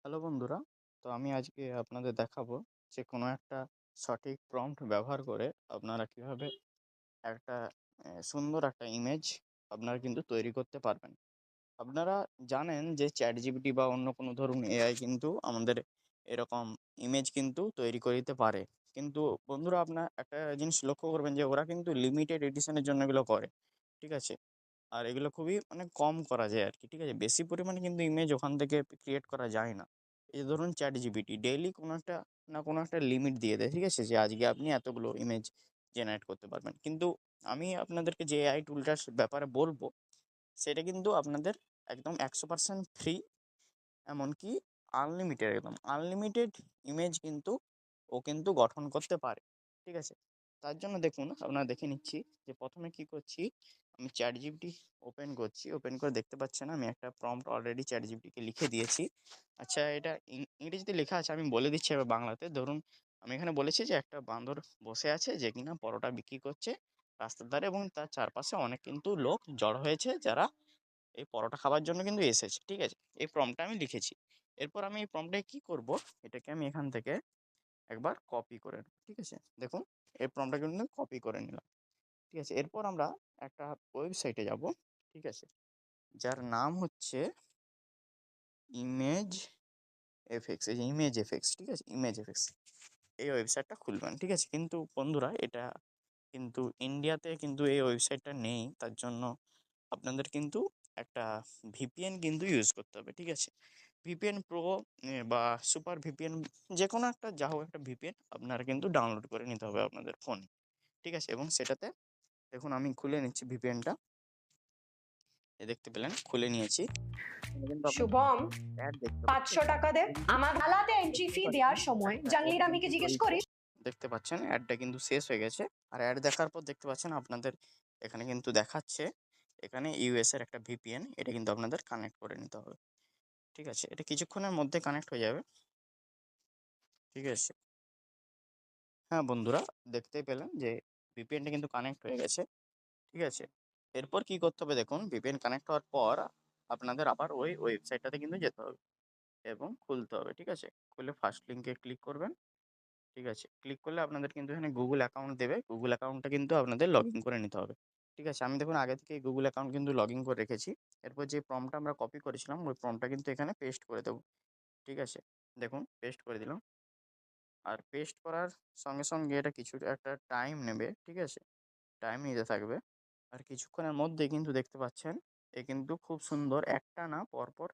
Hello বন্ধুরা, তো আমি আজকে আপনাদের দেখাবো যে কোনো একটা সঠিক প্রম্পট ব্যবহার করে আপনারা কিভাবে একটা সুন্দর একটা ইমেজ আপনারা কিন্তু তৈরি করতে পারবেন। আপনারা জানেন যে চ্যাট জিপিটি বা অন্য কোনো ধরুন এআই কিন্তু আমাদের এরকম ইমেজ কিন্তু তৈরি করে দিতে পারে। কিন্তু বন্ধুরা আপনার একটা জিনিস লক্ষ্য করবেন যে ওরা কিন্তু লিমিটেড এডিশনের জন্য এগুলো করে। ঠিক আছে? আর এগুলো খুবই মানে কম করা যায় আরকি। ঠিক আছে? বেশি পরিমাণে কিন্তু ইমেজ ওখান থেকে ক্রিয়েট করা যায় না। এই যে ধরুন ChatGPT ডেইলি কোনো একটা না কোনো একটা লিমিট দিয়ে দেয়। ঠিক আছে? যে আজকে আপনি এতগুলো ইমেজ জেনারেট করতে পারবেন। কিন্তু আমি আপনাদেরকে যে এআই টুলটার ব্যাপারে বলব, সেটা কিন্তু আপনাদের একদম 100% ফ্রি, এমনকি আনলিমিটেড, একদম আনলিমিটেড ইমেজ কিন্তু ও কিন্তু গঠন করতে পারে। ঠিক আছে? তার জন্য দেখুন আপনারা দেখে নিচ্ছি যে ১ম এ কি করছি, আমি ChatGPT ওপেন করছি। ওপেন করে দেখতে পাচ্ছেন আমি একটা প্রম্পট অলরেডি ChatGPT কে লিখে দিয়েছি। আচ্ছা, এটা ইংরেজিতে লেখা আছে, আমি বলে দিচ্ছি এবার বাংলাতে। ধরুন আমি এখানে বলেছি যে একটা বাঁদর বসে আছে যে কিনা পরোটা বিক্রি করছে রাস্তার ধারে, এবং তার চারপাশে অনেক কিন্তু লোক জড়ো হয়েছে যারা এই পরোটা খাবার জন্য কিন্তু এসেছে। ঠিক আছে? এই প্রম্পটটা আমি লিখেছি। এরপর আমি এই প্রম্পটে কি করব, এটাকে আমি এখান থেকে একবার কপি করে নেব। ঠিক আছে? দেখুন এই প্রম্পটটা কিন্তু কপি করে নিলাম। ঠিক আছে? এরপর আমরা একটা ওয়েবসাইটে যাব। ঠিক আছে? যার নাম হচ্ছে ইমেজ এফএক্স। এই যে ইমেজ এফএক্স, ঠিক আছে? Image FX. এই ওয়েবসাইটটা খুলবেন। ঠিক আছে? কিন্তু বন্ধুরা এটা কিন্তু ইন্ডিয়াতে কিন্তু এই ওয়েবসাইটটা নেই। তার জন্য আপনাদের কিন্তু একটা ভিপিএন কিন্তু ইউজ করতে হবে। ঠিক আছে? ভিপিএন প্রো বা সুপার ভিপিএন, যেকোনো একটা, যা হোক একটা ভিপিএন আপনারা কিন্তু ডাউনলোড করে নিতে হবে আপনাদের ফোনে। ঠিক আছে? এবং সেটাতে দেখুন আমি খুলে নিচ্ছি ভিপিএনটা। দেখতে পেলেন খুলে নিয়েছি। এখানে কিন্তু আপনারা শুভম, অ্যাড দেখতে পাচ্ছেন। 500 টাকা দে। এটা কিন্তু আমার গালাতে এন্ট্রি দেখতে ফি পাচ্ছেন দেওয়ার সময় একটা অ্যাড জাংলির আমিকে কিন্তু জিজ্ঞেস চলছে। করিস। দেখতে পাচ্ছেন অ্যাডটা কিন্তু শেষ হয়ে গেছে। আর অ্যাড দেখার পর দেখতে পাচ্ছেন আপনাদের এখানে কিন্তু দেখাচ্ছে এখানে ইউএস এর একটা ভিপিএন, এটা কিন্তু আপনাদের কানেক্ট করে নিতে হবে। ঠিক আছে? এটা কিছুক্ষণের মধ্যে কানেক্ট হয়ে যাবে। ঠিক আছে? হ্যাঁ বন্ধুরা, দেখতেই পেলেন যে ভিপিএনটা কিন্তু কানেক্ট হয়ে গেছে। ঠিক আছে? এরপর কি করতে হবে দেখুন, ভিপিএন কানেক্ট হওয়ার পর আপনাদের আবার ওই ওয়েবসাইটটাতে কিন্তু যেতে হবে এবং খুলতে হবে। ঠিক আছে? খুলে ফার্স্ট লিংকে ক্লিক করবেন। ঠিক আছে? ক্লিক করলে আপনাদের কিন্তু এখানে Google অ্যাকাউন্ট দেবে। Google অ্যাকাউন্টটা কিন্তু আপনাদের লগইন করে নিতে হবে। ঠিক আছে? আমি দেখুন আগে থেকেই Google অ্যাকাউন্ট কিন্তু লগইন করে রেখেছি। এরপর যে প্রম্পটটা আমরা কপি করেছিলাম ওই প্রম্পটটা কিন্তু এখানে পেস্ট করে দেব। ঠিক আছে? দেখুন পেস্ট করে দিলাম। আর পেস্ট করার সঙ্গে, সঙ্গে এটা কিছু একটা টাইম নেবে। ঠিক আছে? টাইম নিতে থাকবে। আর কিছুক্ষণের মধ্যেই কিন্তু দেখতে পাচ্ছেন এ কিন্তু খুব সুন্দর একটা না পরপর